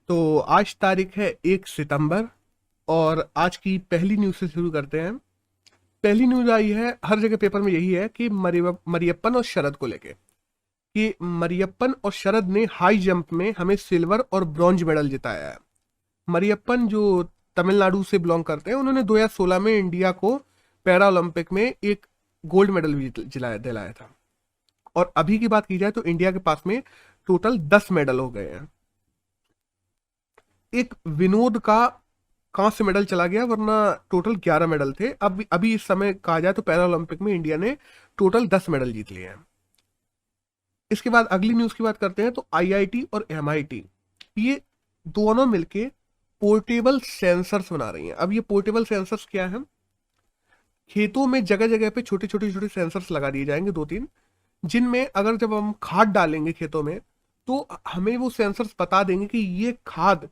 तो आज तारीख है 1 सितंबर और आज की पहली न्यूज़ से शुरू करते हैं। पहली न्यूज़ आई है, हर जगह पेपर में यही है कि मरियप्पन और शरद को लेके कि मरियप्पन और शरद ने हाई जंप में हमें सिल्वर और ब्रॉन्ज मेडल जिताया है। मरियप्पन जो तमिलनाडु से बिलोंग करते हैं, उन्होंने 2016 में इंडिया को पैरा ओलंपिक में एक गोल्ड मेडल भी दिलाया था। और अभी की बात की जाए तो इंडिया के पास में टोटल 10 मेडल हो गए हैं। एक विनोद का कांस्य मेडल चला गया, वरना टोटल 11 मेडल थे। अब अभी इस समय कहा जाए तो पैरा ओलंपिक में इंडिया ने टोटल 10 मेडल जीत लिए हैं। इसके बाद अगली न्यूज की बात करते हैं तो आईआईटी और एमआईटी ये दोनों मिलके पोर्टेबल सेंसर्स बना रही हैं। अब ये पोर्टेबल सेंसर्स क्या है? खेतों में जगह जगह पे छोटे छोटे छोटे सेंसर्स लगा दिए जाएंगे, 2-3, जिनमें अगर जब हम खाद डालेंगे खेतों में तो हमें वो सेंसर्स बता देंगे कि ये खाद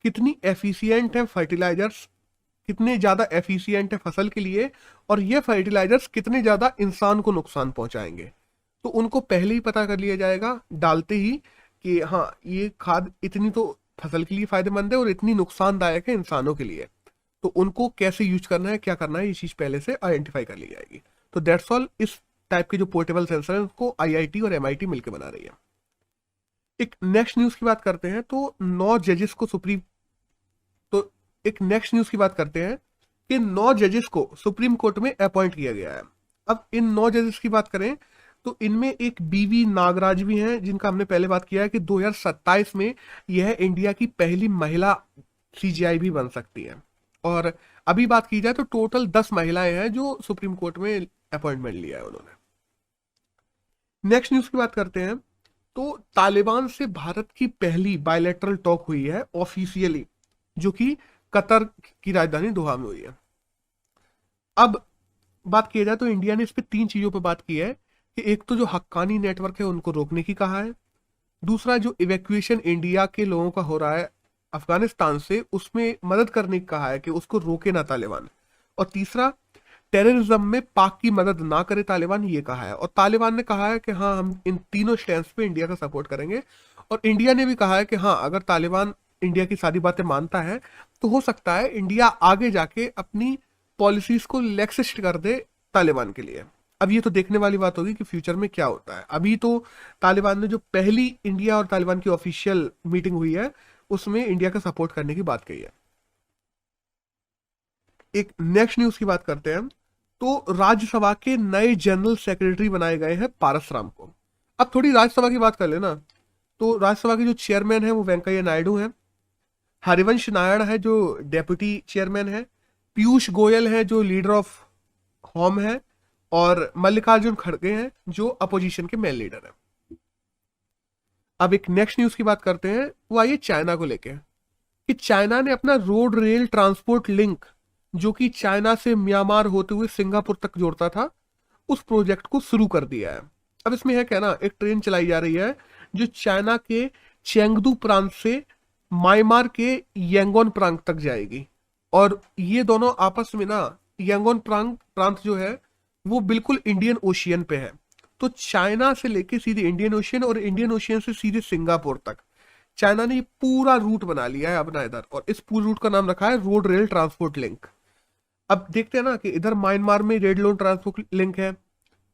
कितनी एफिशिएंट है, फर्टिलाइजर्स कितने ज्यादा एफिशिएंट है फसल के लिए, और ये फर्टिलाइजर्स कितने ज्यादा इंसान को नुकसान पहुंचाएंगे। तो उनको पहले ही पता कर लिया जाएगा डालते ही कि हाँ, ये खाद इतनी तो फसल के लिए फायदेमंद है और इतनी नुकसानदायक है इंसानों के लिए। तो उनको कैसे यूज करना है, क्या करना है, ये चीज पहले से आइडेंटिफाई कर ली जाएगी। तो दैट्स ऑल। इस टाइप के जो पोर्टेबल सेंसर है उसको आईआईटी और एमआईटी मिलकर बना रही है। एक नेक्स्ट न्यूज की बात करते हैं तो 9 जजेस को सुप्रीम तो एक नेक्स्ट न्यूज की बात करते हैं कि 9 जजेस को सुप्रीम कोर्ट में अपॉइंट किया गया है। अब इन 9 जजेस की बात करें तो इनमें एक बीवी नागराज भी हैं, जिनका हमने पहले बात किया है कि 2027 में यह इंडिया की पहली महिला सीजीआई भी बन सकती है। और अभी बात की जाए तो टोटल 10 महिलाएं हैं जो सुप्रीम कोर्ट में अपॉइंटमेंट लिया है उन्होंने। नेक्स्ट न्यूज की बात करते हैं तो तालिबान से भारत की पहली बायलैटरल टॉक हुई है ऑफिशियली, जो कि कतर की राजधानी दोहा में हुई है। अब बात किया जाए तो इंडिया ने इस पे 3 चीजों पे बात की है कि एक तो जो हक्कानी नेटवर्क है उनको रोकने की कहा है, दूसरा जो इवैक्यूएशन इंडिया के लोगों का हो रहा है अफगानिस्तान से उसमें मदद करने की कहा है कि उसको रोके ना तालिबान, और तीसरा टेररिज्म में पाक की मदद ना करे तालिबान, ये कहा है। और तालिबान ने कहा है कि हाँ, हम इन तीनों स्टैंड पे इंडिया का सपोर्ट करेंगे। और इंडिया ने भी कहा है कि हाँ, अगर तालिबान इंडिया की सारी बातें मानता है तो हो सकता है इंडिया आगे जाके अपनी पॉलिसीज को लेक्सिस्ट कर दे तालिबान के लिए। अब ये तो देखने वाली बात होगी कि फ्यूचर में क्या होता है। अभी तो तालिबान ने जो पहली इंडिया और तालिबान की ऑफिशियल मीटिंग हुई है उसमें इंडिया का सपोर्ट करने की बात कही है। एक नेक्स्ट न्यूज की बात करते हैं तो राज्यसभा के नए जनरल सेक्रेटरी बनाए गए हैं पारसराम को। अब थोड़ी राज्यसभा की बात कर लेना तो राज्यसभा के जो चेयरमैन है वो वेंकैया नायडू हैं, हरिवंश नारायण है जो डेप्यूटी चेयरमैन है, पीयूष गोयल है जो लीडर ऑफ होम है, और मल्लिकार्जुन खड़गे हैं जो अपोजिशन के मेन लीडर हैं। अब एक नेक्स्ट न्यूज की बात करते हैं, वो आई है चाइना को लेके कि चाइना ने अपना रोड रेल ट्रांसपोर्ट लिंक, जो कि चाइना से म्यांमार होते हुए सिंगापुर तक जोड़ता था, उस प्रोजेक्ट को शुरू कर दिया है। अब इसमें है क्या ना, एक ट्रेन चलाई जा रही है जो चाइना के चेंगदू प्रांत से म्यांमार के यांगोन प्रांत तक जाएगी। और ये दोनों आपस में ना, यांगोन प्रांत जो है वो बिल्कुल इंडियन ओशियन पे है। तो चाइना से लेके सीधे इंडियन ओशियन और इंडियन ओशियन से सीधे सिंगापुर तक चाइना ने ये पूरा रूट बना लिया है अपना इधर, और इस पूरे रूट का नाम रखा है रोड रेल ट्रांसपोर्ट लिंक। अब देखते हैं ना कि इधर म्यांमार में रेड लोन ट्रांसपोर्ट लिंक है,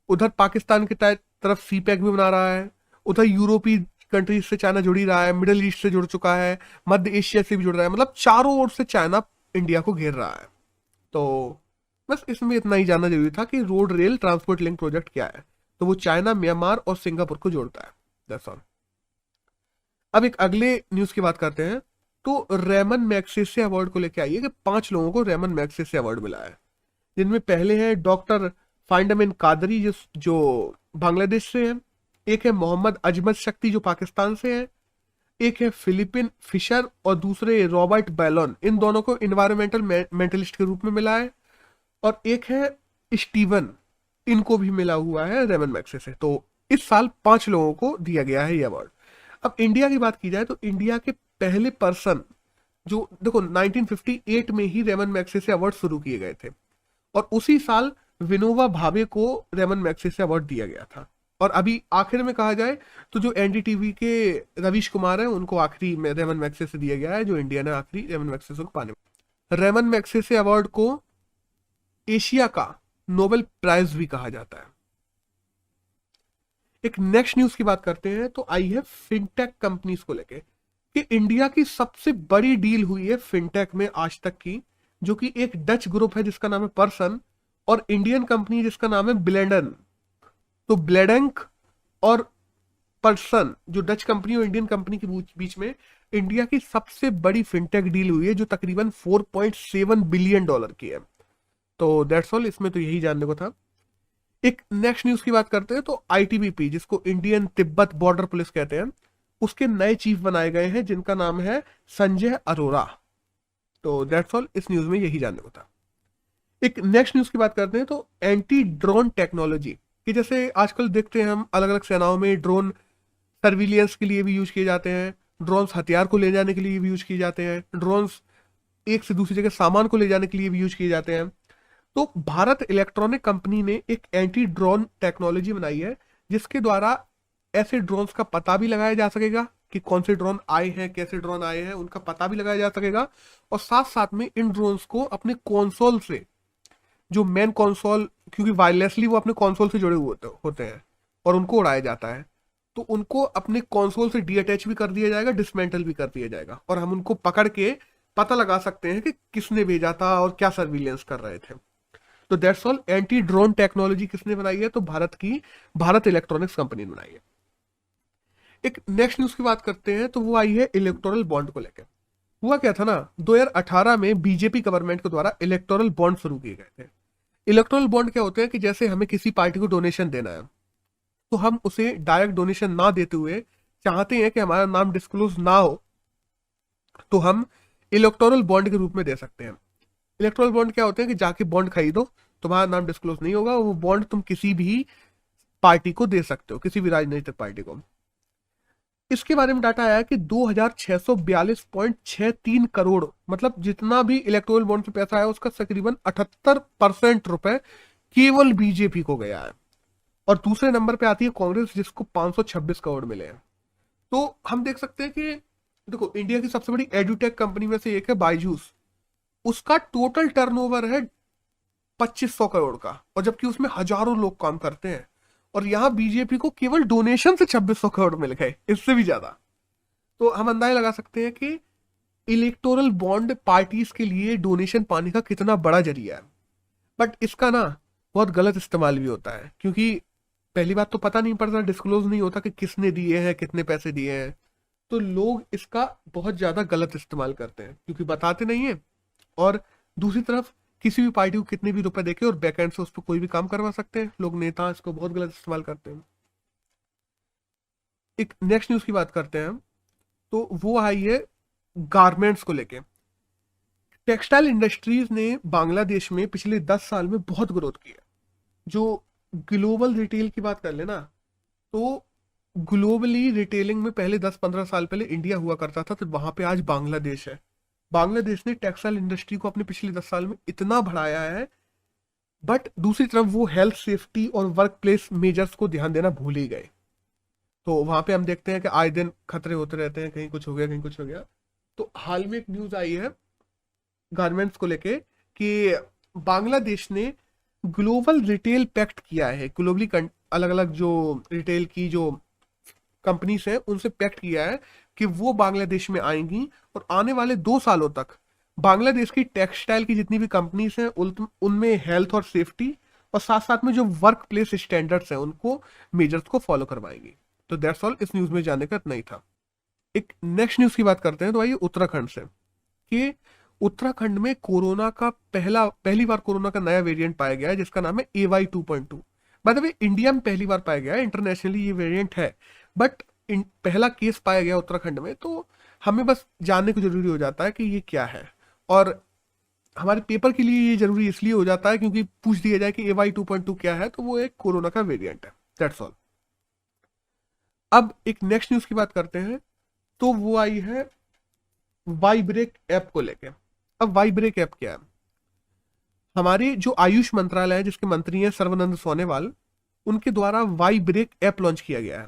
उधर पाकिस्तान की तरफ सी पैक भी बना रहा है, उधर यूरोपीय कंट्रीज से चाइना जुड़ ही रहा है, मिडिल ईस्ट से जुड़ चुका है, मध्य एशिया से भी जुड़ रहा है। मतलब चारों ओर से चाइना इंडिया को घेर रहा है। तो बस इसमें इतना ही जानना जरूरी था कि road rail transport link project क्या है। तो वो चाइना, म्यांमार और सिंगापुर को जोड़ता है। That's all. अब एक अगले न्यूज की बात करते हैं तो रेमन मैग्सेसे अवार्ड को लेकर आई है कि 5 लोगों को रेमन मैग्सेसे अवार्ड मिला है, जिनमें पहले हैं डॉक्टर फाइंडमिन कादरी जो बांग्लादेश से हैं, एक है मोहम्मद अजमत शक्ति जो पाकिस्तान से हैं, एक है फिलिपिन फिशर और दूसरे रॉबर्ट बैलोन। इन दोनों को इन्वायरमेंटल मेंटलिस्ट के रूप में मिला है। और एक है स्टीवन, इनको भी मिला हुआ है रेमन मैग्सेसे। तो इस साल 5 लोगों को दिया गया है ये अवार्ड। अब इंडिया की बात की जाए तो इंडिया के पहले पर्सन जो देखो 1958 में ही रेमन मैग्सेसे अवार्ड शुरू किए गए थे, और उसी साल विनोबा भावे को रेमन मैग्सेसे अवार्ड दिया गया था। और अभी आखिर में कहा जाए तो जो एनडीटीवी के रवीश कुमार हैं उनको आखिरी में रेमन मैग्सेसे दिया गया है, जो इंडिया ने आखिरी रेमन मैग्सेसे को पाने में। रेमन मैग्सेसे अवार्ड को एशिया का नोबेल प्राइज भी कहा जाता है। एक नेक्स्ट न्यूज की बात करते हैं तो आई है फिनटेक कंपनीज को लेके कि इंडिया की सबसे बड़ी डील हुई है फिनटेक में आज तक की, जो कि एक डच ग्रुप है जिसका नाम है पर्सन और इंडियन कंपनी जिसका नाम है ब्लेडन। तो ब्लेडेंक और पर्सन जो डच कंपनी और इंडियन कंपनी के बीच में इंडिया की सबसे बड़ी फिनटेक डील हुई है, जो तकरीबन 4.7 बिलियन डॉलर की है। तो दैट्स ऑल, इसमें तो यही जानने को था। एक नेक्स्ट न्यूज की बात करते हैं तो आईटीबीपी, जिसको इंडियन तिब्बत बॉर्डर पुलिस कहते हैं, उसके नए चीफ बनाए गए हैं जिनका नाम है संजय अरोरा। तो दैट्स ऑल, इस न्यूज में यही जानने को था। एक नेक्स्ट न्यूज की बात करते हैं तो एंटी ड्रोन टेक्नोलॉजी कि जैसे आजकल देखते हैं हम अलग अलग सेनाओं में ड्रोन सर्विलियंस के लिए भी यूज किए जाते हैं, ड्रोन्स हथियार को ले जाने के लिए भी यूज किए जाते हैं, ड्रोन्स एक से दूसरी जगह सामान को ले जाने के लिए भी यूज किए जाते हैं। तो भारत इलेक्ट्रॉनिक कंपनी ने एक एंटी ड्रोन टेक्नोलॉजी बनाई है जिसके द्वारा ऐसे ड्रोन्स का पता भी लगाया जा सकेगा कि कौन से ड्रोन आए हैं, कैसे ड्रोन आए हैं, उनका पता भी लगाया जा सकेगा। और साथ साथ में इन ड्रोन्स को अपने कंसोल से, जो मेन कंसोल, क्योंकि वायरलेसली वो अपने कंसोल से जुड़े हुए होते हैं और उनको उड़ाया जाता है, तो उनको अपने कंसोल से डीअटैच भी कर दिया जाएगा, डिसमेंटल भी कर दिया जाएगा और हम उनको पकड़ के पता लगा सकते हैं कि किसने भेजा था और क्या सर्विलेंस कर रहे थे। तो that's all, anti drone technology किसने बनाई है? तो भारत इलेक्ट्रॉनिक्स कंपनी ने बनाई है। एक नेक्स्ट न्यूज की बात करते हैं तो वो आई है इलेक्टोरल बॉन्ड को लेकर। हुआ क्या था ना, 2018 में बीजेपी गवर्नमेंट के द्वारा इलेक्टोरल बॉन्ड शुरू किए गए थे। इलेक्टोरल बॉन्ड क्या होते हैं कि जैसे हमें किसी पार्टी को डोनेशन देना है तो हम उसे डायरेक्ट डोनेशन ना देते हुए चाहते हैं कि हमारा नाम डिस्क्लोज ना हो, तो हम इलेक्टोरल बॉन्ड के रूप में दे सकते हैं। इलेक्टोरल बॉन्ड क्या होते हैं कि जाके बॉन्ड खरीदो, तुम्हारा नाम डिस्क्लोज नहीं होगा, वो बॉन्ड तुम किसी भी पार्टी को दे सकते हो, किसी भी राजनीतिक पार्टी को। इसके बारे में डाटा आया है कि 2642.63 करोड़, मतलब जितना भी इलेक्टोरल बॉन्ड से पैसा आया उसका तकरीबन 78% रुपए केवल बीजेपी को गया है। और दूसरे नंबर पे आती है कांग्रेस जिसको 526 करोड़ मिले हैं। तो हम देख सकते हैं कि देखो, इंडिया की सबसे बड़ी एडुटेक कंपनी में से एक है बायजूस, उसका टोटल टर्नओवर है 2500 करोड़ का, और जबकि उसमें हजारों लोग काम करते हैं। और यहां बीजेपी को केवल डोनेशन से 2600 करोड़ मिल गए, इससे भी ज्यादा। तो हम अंदाजा लगा सकते हैं कि इलेक्टोरल बॉन्ड पार्टीज के लिए डोनेशन पाने का कितना बड़ा जरिया है। बट इसका ना बहुत गलत इस्तेमाल भी होता है, क्योंकि पहली बात तो पता नहीं पड़ता, डिस्क्लोज नहीं होता कि किसने दिए हैं, कितने पैसे दिए हैं। तो लोग इसका बहुत ज्यादा गलत इस्तेमाल करते हैं क्योंकि बताते नहीं है। और दूसरी तरफ किसी भी पार्टी को कितने भी रुपए देके और बैकएंड से उस पर कोई भी काम करवा सकते हैं लोग, नेता इसको बहुत गलत इस्तेमाल करते हैं। एक नेक्स्ट न्यूज की बात करते हैं तो वो आई है गारमेंट्स को लेके। टेक्सटाइल इंडस्ट्रीज ने बांग्लादेश में पिछले 10 साल में बहुत ग्रोथ की है। जो ग्लोबल रिटेल की बात कर लेना, तो ग्लोबली रिटेलिंग में पहले 10-15 साल पहले इंडिया हुआ करता था, तो वहां पे आज बांग्लादेश है। बांग्लादेश ने टेक्सटाइल इंडस्ट्री को अपने पिछले 10 साल में इतना बढ़ाया है, बट दूसरी तरफ वो हेल्थ, सेफ्टी और वर्क प्लेस मेजर्स को ध्यान देना भूल ही गए। तो वहां पे हम देखते हैं कि आए दिन खतरे होते रहते हैं, कहीं कुछ हो गया, कहीं कुछ हो गया। तो हाल में एक न्यूज आई है गारमेंट्स को लेके कि बांग्लादेश ने ग्लोबल रिटेल पैक्ट किया है। ग्लोबली अलग अलग जो रिटेल की जो कंपनीज हैं उनसे पैक्ट किया है कि वो बांग्लादेश में आएंगी और आने वाले 2 सालों तक बांग्लादेश की टेक्सटाइल की जितनी भी कंपनीज हैं उनमें हेल्थ और सेफ्टी और साथ साथ में जो वर्क प्लेस स्टैंडर्ड्स हैं उनको, मेजर्स को फॉलो करवाएंगी। तो दैट्स ऑल, इस न्यूज में जाने का इतना ही था। एक नेक्स्ट न्यूज की बात करते हैं तो आइए उत्तराखंड से कि उत्तराखंड में कोरोना का पहली बार कोरोना का नया वेरिएंट पाया गया है जिसका नाम है AY 2.2। By the way India में पहली बार पाया गया है, इंटरनेशनली ये वेरिएंट है, बट पहला केस पाया गया उत्तराखंड में। तो हमें बस जानने को जरूरी हो जाता है कि ये क्या है, और हमारे पेपर के लिए ये जरूरी इसलिए हो जाता है क्योंकि पूछ दिया जाए कि AY 2.2 क्या है, तो वो एक कोरोना का वेरिएंट है। That's all. अब एक नेक्स्ट न्यूज की बात करते हैं तो वो आई है वाइब्रेक ऐप को लेके। अब वाइब्रेक ऐप क्या है? हमारे जो आयुष मंत्रालय है जिसके मंत्री हैं सर्बानंद सोनोवाल, उनके द्वारा वाई ब्रेक ऐप लॉन्च किया गया है।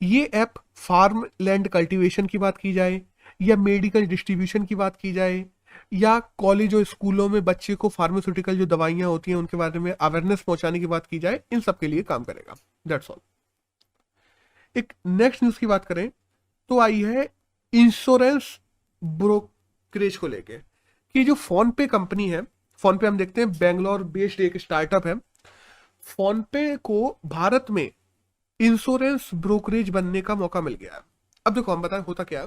ये ऐप फार्म लैंड कल्टीवेशन की बात की जाए, या मेडिकल डिस्ट्रीब्यूशन की बात की जाए, या कॉलेज और स्कूलों में बच्चे को फार्मास्यूटिकल जो दवाइयां होती हैं उनके बारे में अवेयरनेस पहुंचाने की बात की जाए, इन सब के लिए काम करेगा। That's all. एक नेक्स्ट न्यूज की बात करें तो आई है इंश्योरेंस ब्रोकरेज को लेके, कि जो फोन पे कंपनी है, फोन पे हम देखते हैं बेंगलोर बेस्ड एक स्टार्टअप है, फोन पे को भारत में इंश्योरेंस ब्रोकरेज बनने का मौका मिल गया है। अब देखो हम बताएं होता क्या है।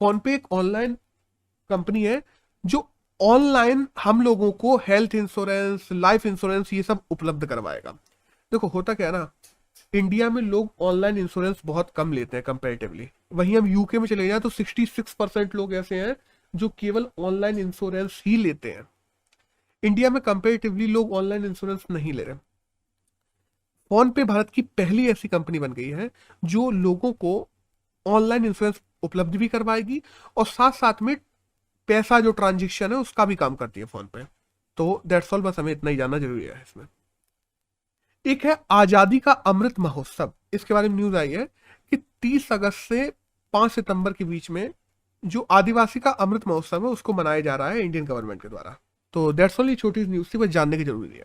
फोन पे एक ऑनलाइन कंपनी है जो ऑनलाइन हम लोगों को हेल्थ इंश्योरेंस, लाइफ इंश्योरेंस ये सब उपलब्ध करवाएगा। देखो होता क्या है ना, इंडिया में लोग ऑनलाइन इंश्योरेंस बहुत कम लेते हैं कंपैरेटिवली। वहीं हम यूके में चले जाए तो 66% लोग ऐसे हैं जो केवल ऑनलाइन इंश्योरेंस ही लेते हैं। इंडिया में कंपैरेटिवली लोग ऑनलाइन इंश्योरेंस नहीं ले रहे। फोन पे भारत की पहली ऐसी कंपनी बन गई है जो लोगों को ऑनलाइन इंश्योरेंस उपलब्ध भी करवाएगी और साथ साथ में पैसा जो ट्रांजेक्शन है उसका भी काम करती है फोन पे। तो दैट्स ऑल, बस हमें इतना ही जानना जरूरी है इसमें। एक है आजादी का अमृत महोत्सव। इसके बारे में न्यूज आई है कि 30 अगस्त से 5 सितंबर के बीच में जो आदिवासी का अमृत महोत्सव है उसको मनाया जा रहा है इंडियन गवर्नमेंट के द्वारा। तो दैट्स ऑल, ये छोटी न्यूज थी, बस जानने की जरूरी है।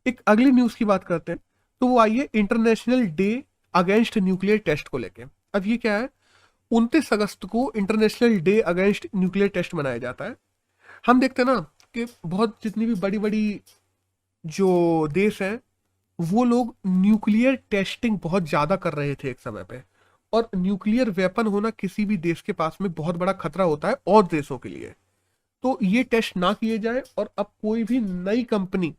एक अगली न्यूज की बात करते हैं तो वो आई है international day against nuclear test को लेके। अब ये क्या है, 29 अगस्त को international day against nuclear test मनाया जाता है। हम देखते हैं ना कि बहुत जितनी भी बड़ी बड़ी जो देश हैं वो लोग न्यूक्लियर टेस्टिंग बहुत ज्यादा कर रहे थे एक समय पे, और न्यूक्लियर वेपन होना किसी भी देश के पास में बहुत बड़ा खतरा होता है और देशों के लिए। तो ये टेस्ट ना किए जाए और अब कोई भी नई कंपनी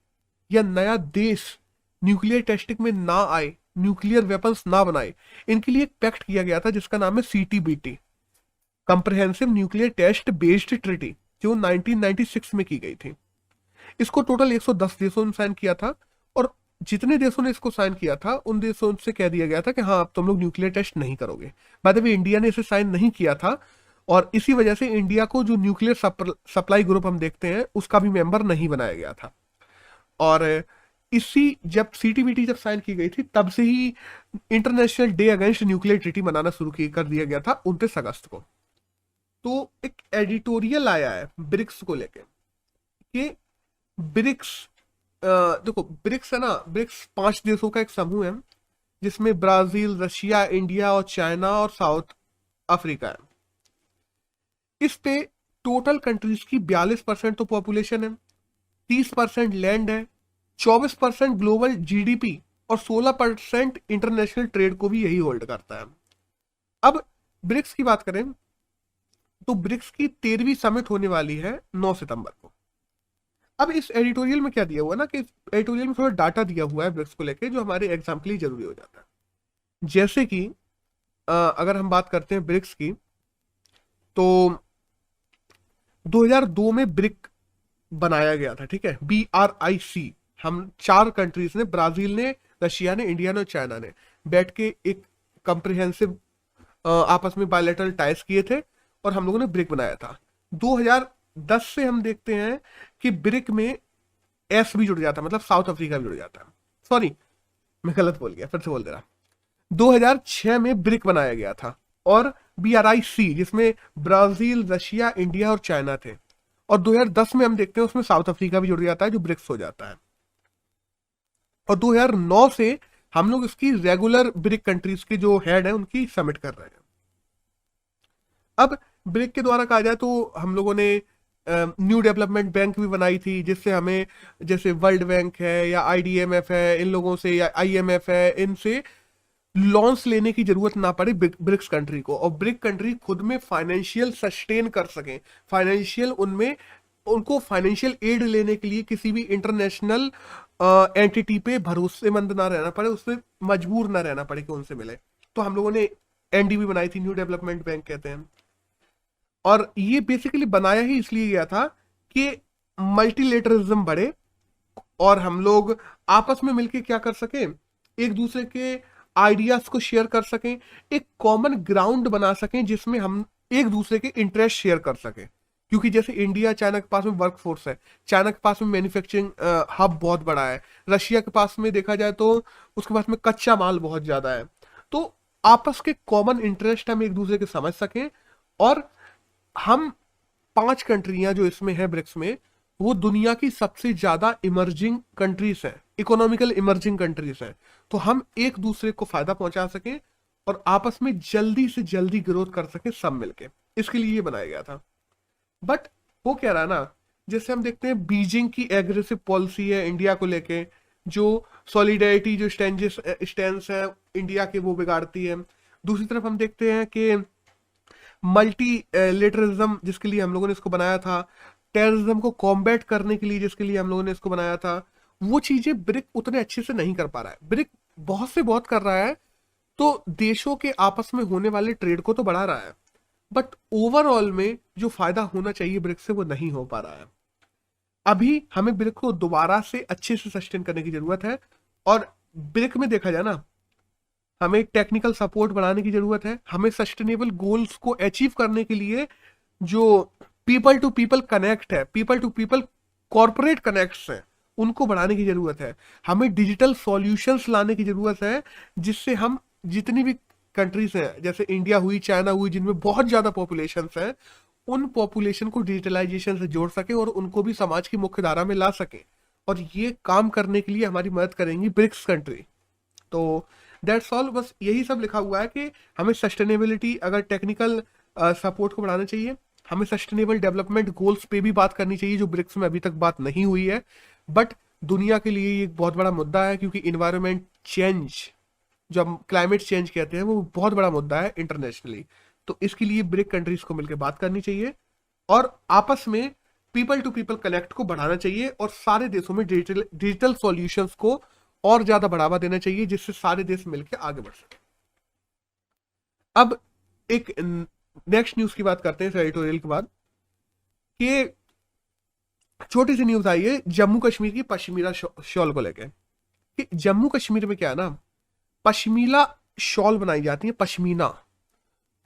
या नया देश न्यूक्लियर टेस्टिंग में ना आए, न्यूक्लियर वेपन्स ना बनाए, इनके लिए एक पैक्ट किया गया था जिसका नाम है CTBT, comprehensive nuclear test based treaty, जो 1996 में की गई थी। इसको टोटल 110 देशों ने साइन किया था, और जितने देशों ने इसको साइन किया था उन देशों से कह दिया गया था कि हाँ अब तुम लोग न्यूक्लियर टेस्ट नहीं करोगे। बाय द वे इंडिया ने इसे साइन नहीं किया था, और इसी वजह से इंडिया को जो न्यूक्लियर सप्लाई ग्रुप हम देखते हैं उसका भी मेंबर नहीं बनाया गया था। और इसी जब CTBT जब साइन की गई थी तब से ही international day against nuclear treaty मनाना शुरू कर दिया गया था 29 अगस्त को। तो एक एडिटोरियल आया है ब्रिक्स को लेके कि ब्रिक्स, देखो ब्रिक्स है ना, ब्रिक्स 5 देशों का एक समूह है जिसमें ब्राजील, रशिया, इंडिया और चाइना और साउथ अफ्रीका है। इस पे टोटल कंट्रीज की 42% तो पॉपुलेशन है, 30% लैंड है, 24% ग्लोबल GDP और 16% इंटरनेशनल ट्रेड को भी यही होल्ड करता है। अब ब्रिक्स की बात करें तो ब्रिक्स की 13वीं समिट होने वाली है 9 सितंबर को। अब इस एडिटोरियल में क्या दिया हुआ है ना, कि एडिटोरियल में थोड़ा डाटा दिया हुआ है ब्रिक्स को लेके जो हमारे एग्जाम के लिए जरूरी हो जाता है। जैसे कि अगर हम बात करते हैं ब्रिक्स की, तो 2002 में ब्रिक बनाया गया था, ठीक है, BRIC। हम 4 कंट्रीज ने, ब्राजील ने, रशिया ने, इंडिया ने और चाइना ने बैठ के एक कंप्रिहेंसिव आपस में बायलैटरल टाइज किए थे और हम लोगों ने ब्रिक बनाया था। 2010 से हम देखते हैं कि ब्रिक में एस भी जुड़ जाता है, मतलब साउथ अफ्रीका भी जुड़ जाता है। सॉरी मैं गलत बोल गया, फिर से बोल दे रहा। 2006 में ब्रिक बनाया गया था, और BRIC जिसमें ब्राजील, रशिया, इंडिया और चाइना थे, और 2010 में हम देखते हैं उसमें साउथ अफ्रीका भी जुड़ जाता है जो ब्रिक्स हो जाता है। और 2009 से हम लोग इसकी रेगुलर ब्रिक कंट्रीज के जो हेड है उनकी समिट कर रहे हैं। अब ब्रिक के द्वारा कहा जाए तो हम लोगों ने न्यू डेवलपमेंट बैंक भी बनाई थी, जिससे हमें, जैसे वर्ल्ड बैंक है या IDMF है, इन लोगों से, या IMF है, इनसे लॉन्स लेने की जरूरत ना पड़े ब्रिक्स कंट्री को, और ब्रिक कंट्री खुद में फाइनेंशियल सस्टेन कर सकें, फाइनेंशियल उनमें उनको फाइनेंशियल एड लेने के लिए किसी भी इंटरनेशनल एंटिटी पे भरोसेमंद ना रहना पड़े, उससे मजबूर ना रहना पड़े कि उनसे मिले। तो हम लोगों ने NDB बनाई थी, न्यू डेवलपमेंट बैंक कहते हैं। और ये बेसिकली बनाया ही इसलिए गया था कि मल्टीलेटरिज्म बढ़े और हम लोग आपस में मिलकर क्या कर सकें, एक दूसरे के आइडियाज को शेयर कर सकें, एक कॉमन ग्राउंड बना सकें जिसमें हम एक दूसरे के इंटरेस्ट शेयर कर सकें। क्योंकि जैसे इंडिया, चाइना के पास में वर्क फोर्स है, चाइना के पास में मैन्युफैक्चरिंग हब बहुत बड़ा है, रशिया के पास में देखा जाए तो उसके पास में कच्चा माल बहुत ज्यादा है। तो आपस के कॉमन इंटरेस्ट हम एक दूसरे के समझ सकें, और हम 5 कंट्रियां जो इसमें है ब्रिक्स में, वो दुनिया की सबसे ज्यादा इमर्जिंग कंट्रीज हैं, इकोनॉमिकल इमर्जिंग कंट्रीज हैं। तो हम एक दूसरे को फायदा पहुंचा सकें और आपस में जल्दी से जल्दी ग्रोथ कर सकें सब मिलके, इसके लिए ये बनाया गया था। बट वो क्या रहा ना, जैसे हम देखते हैं बीजिंग की एग्रेसिव पॉलिसी है इंडिया को लेके, जो सॉलिडेरिटी जो स्टैंड्स है इंडिया के वो बिगाड़ती है। दूसरी तरफ हम देखते हैं कि मल्टी लेटरलिज्म जिसके लिए हम लोगों ने इसको बनाया था, टेररिज्म को कॉम्बैट करने के लिए जिसके लिए हम लोगों ने इसको बनाया था, वो चीजें ब्रिक उतने अच्छे से नहीं कर पा रहा है। ब्रिक बहुत से बहुत कर रहा है, तो देशों के आपस में होने वाले ट्रेड को तो बढ़ा रहा है, बट ओवरऑल में जो फायदा होना चाहिए ब्रिक से वो नहीं हो पा रहा है। अभी हमें ब्रिक को दोबारा से अच्छे से सस्टेन करने की जरूरत है, और ब्रिक में देखा जाए ना, हमें टेक्निकल सपोर्ट बढ़ाने की जरूरत है। हमें सस्टेनेबल गोल्स को अचीव करने के लिए जो पीपल टू पीपल कनेक्ट है, people to people corporate connects हैं, उनको बढ़ाने की जरूरत है। हमें डिजिटल सॉल्यूशंस लाने की जरूरत है, जिससे हम जितनी भी कंट्रीज हैं, जैसे इंडिया हुई, चाइना हुई, जिनमें बहुत ज्यादा पॉपुलेशन है, उन पॉपुलेशन को डिजिटलाइजेशन से जोड़ सके और उनको भी समाज की मुख्य धारा में ला सके। और ये काम करने के लिए हमारी मदद करेंगी ब्रिक्स कंट्री। तो दैट्स ऑल, बस यही सब लिखा हुआ है कि हमें सस्टेनेबिलिटी, अगर टेक्निकल सपोर्ट को बढ़ाना चाहिए, हमें सस्टेनेबल डेवलपमेंट गोल्स पे भी बात करनी चाहिए, जो ब्रिक्स में अभी तक बात नहीं हुई है। बट दुनिया के लिए ये एक बहुत बड़ा मुद्दा है, क्योंकि इन्वायरमेंट चेंज, जो हम क्लाइमेट चेंज कहते हैं, वो बहुत बड़ा मुद्दा है इंटरनेशनली। तो इसके लिए ब्रिक कंट्रीज को मिलकर बात करनी चाहिए, और आपस में पीपल टू पीपल कनेक्ट को बढ़ाना चाहिए, और सारे देशों में डिजिटल सॉल्यूशंस को और ज्यादा बढ़ावा देना चाहिए, जिससे सारे देश मिलकर आगे बढ़ सके। अब एक नेक्स्ट न्यूज की बात करते हैं इस एडिटोरियल के बाद, कि छोटी सी न्यूज आई है जम्मू कश्मीर की पश्मीना शॉल को लेकर। कि जम्मू कश्मीर में क्या है ना, पश्मीना शॉल बनाई जाती है, पश्मीना।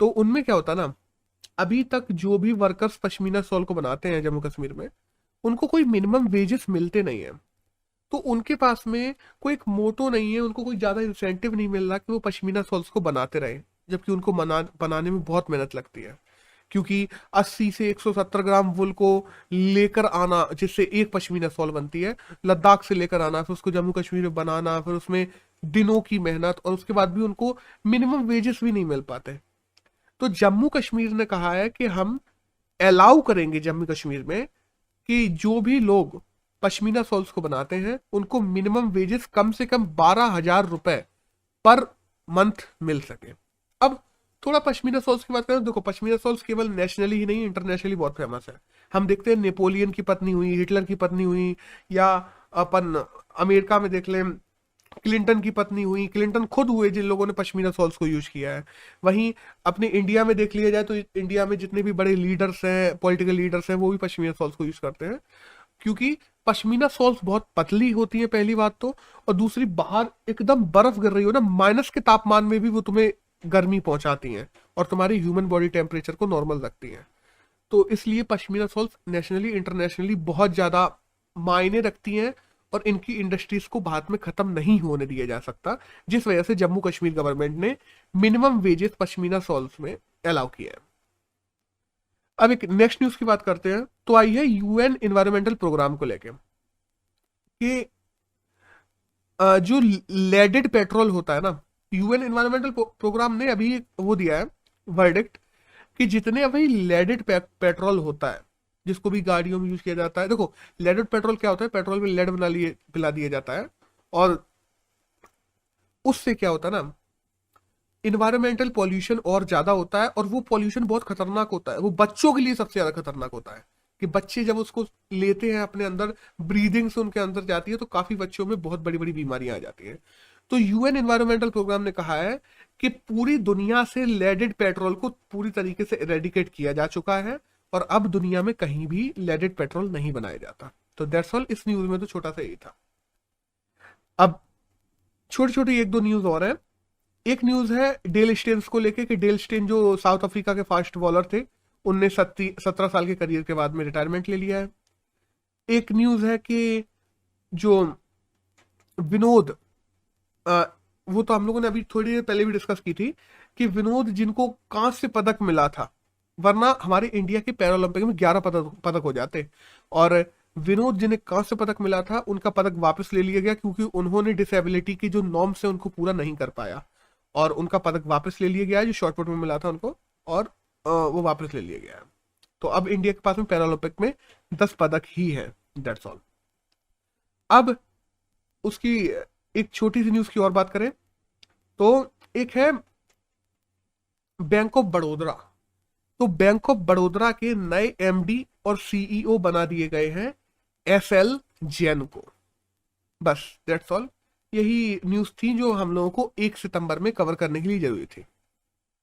तो उनमें क्या होता है ना, अभी तक जो भी वर्कर्स पश्मीना शॉल को बनाते हैं जम्मू कश्मीर में, उनको कोई मिनिमम वेजेस मिलते नहीं है। तो उनके पास में कोई एक मोटो नहीं है, उनको कोई ज्यादा इंसेंटिव नहीं मिल रहा कि वो पश्मीना शॉल्स को बनाते रहे, जबकि उनको बनाने में बहुत मेहनत लगती है। क्योंकि 80 से 170 ग्राम वुल को लेकर आना, जिससे एक पश्मीना शॉल बनती है, लद्दाख से लेकर आना, फिर उसको जम्मू कश्मीर में बनाना, फिर उसमें दिनों की मेहनत, और उसके बाद भी उनको मिनिमम वेजेस भी नहीं मिल पाते। तो जम्मू कश्मीर ने कहा है कि हम अलाउ करेंगे जम्मू कश्मीर में कि जो भी लोग पश्मीना शॉल्स को बनाते हैं, उनको मिनिमम वेजेस कम से कम 12,000 रुपए पर मंथ मिल सके। अब थोड़ा पश्मीना शॉल्स की बात करें, देखो पश्मीना शॉल्स केवल नेशनली ही नहीं, इंटरनेशनली बहुत फेमस है। हम देखते हैं नेपोलियन की पत्नी हुई, हिटलर की पत्नी हुई, या अपन अमेरिका में देख लें क्लिंटन की पत्नी हुई, क्लिंटन खुद हुए जिन लोगों ने पश्मीना शॉल्स को यूज किया है। वहीं अपने इंडिया में देख लिया जाए तो इंडिया में जितने भी बड़े लीडर्स हैं, पॉलिटिकल लीडर्स हैं, वो भी पश्मीना शॉल्स को यूज करते हैं, क्योंकि पश्मीना शॉल्स बहुत पतली होती है पहली बात तो, और दूसरी बाहर एकदम बर्फ गिर रही हो ना, माइनस के तापमान में भी वो तुम्हें गर्मी पहुंचाती हैं, और तुम्हारी ह्यूमन बॉडी टेम्परेचर को नॉर्मल रखती हैं। तो इसलिए पश्मीना शॉल्स नेशनली इंटरनेशनली बहुत ज्यादा मायने रखती हैं, और इनकी इंडस्ट्रीज को भारत में खत्म नहीं होने दिया जा सकता, जिस वजह से जम्मू कश्मीर गवर्नमेंट ने मिनिमम वेजेस पश्मीना शॉल्स में अलाउ किया है। अब एक नेक्स्ट न्यूज की बात करते हैं, तो आई है यूएन एनवायरमेंटल प्रोग्राम को लेके, कि जो लेडेड पेट्रोल होता है ना, यूएन एनवायरमेंटल प्रोग्राम ने अभी वो दिया है वर्डिक्ट, कि जितने अभी लेडेड पेट्रोल होता है, जिसको भी गाड़ियों में यूज किया जाता है, देखो लेडेड पेट्रोल क्या होता है, पेट्रोल में लेड पिला दिया जाता है, और उससे क्या होता है ना, इन्वायरमेंटल पॉल्यूशन और ज्यादा होता है, और वो पॉल्यूशन बहुत खतरनाक होता है, वो बच्चों के लिए सबसे ज्यादा खतरनाक होता है। कि बच्चे जब उसको लेते हैं अपने अंदर, ब्रीदिंग से उनके अंदर जाती है, तो काफी बच्चों में बहुत बड़ी बड़ी बीमारियां आ जाती हैं। तो यूएन एनवायरमेंटल प्रोग्राम ने कहा है कि पूरी दुनिया से लेडेड पेट्रोल को पूरी तरीके से इरेडिकेट किया जा चुका है, और अब दुनिया में कहीं भी लेडेड पेट्रोल नहीं बनाया जाता। तो दैट्स ऑल, इस न्यूज में तो छोटा सा यही था। अब छोटी छोटी एक दो न्यूज और है। एक न्यूज है डेल स्टेन्स को लेके, कि डेल स्टेन जो साउथ अफ्रीका के फास्ट बॉलर थे, उनने 17 साल के करियर के बाद में रिटायरमेंट ले लिया है। एक न्यूज है कि जो विनोद, वो तो हम लोगों ने अभी थोड़ी देर पहले भी डिस्कस की थी कि विनोद जिनको कांस्य पदक मिला था, वरना हमारे इंडिया के पैरालंपिक में 11 पदक हो जाते, और विनोद जिन्हें कांस्य पदक मिला था उनका पदक वापस ले लिया गया क्योंकि उन्होंने डिसेबिलिटी की जो नॉर्म्स है उनको पूरा नहीं कर पाया, और उनका पदक वापस ले लिया गया है जो शॉर्टपुट में मिला था उनको, और वो वापस ले लिया गया है। तो अब इंडिया के पास में पैरालंपिक में 10 पदक ही है, दैट्स ऑल। अब उसकी एक छोटी सी न्यूज की और बात करें तो एक है बैंक ऑफ बड़ौदा। तो बैंक ऑफ बड़ौदा के नए एमडी और सीईओ बना दिए गए हैं एसएल जैन को। बस दैट्स ऑल, यही न्यूज थी जो हम लोगों को 1 सितंबर में कवर करने के लिए जरूरी थी।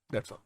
That's all.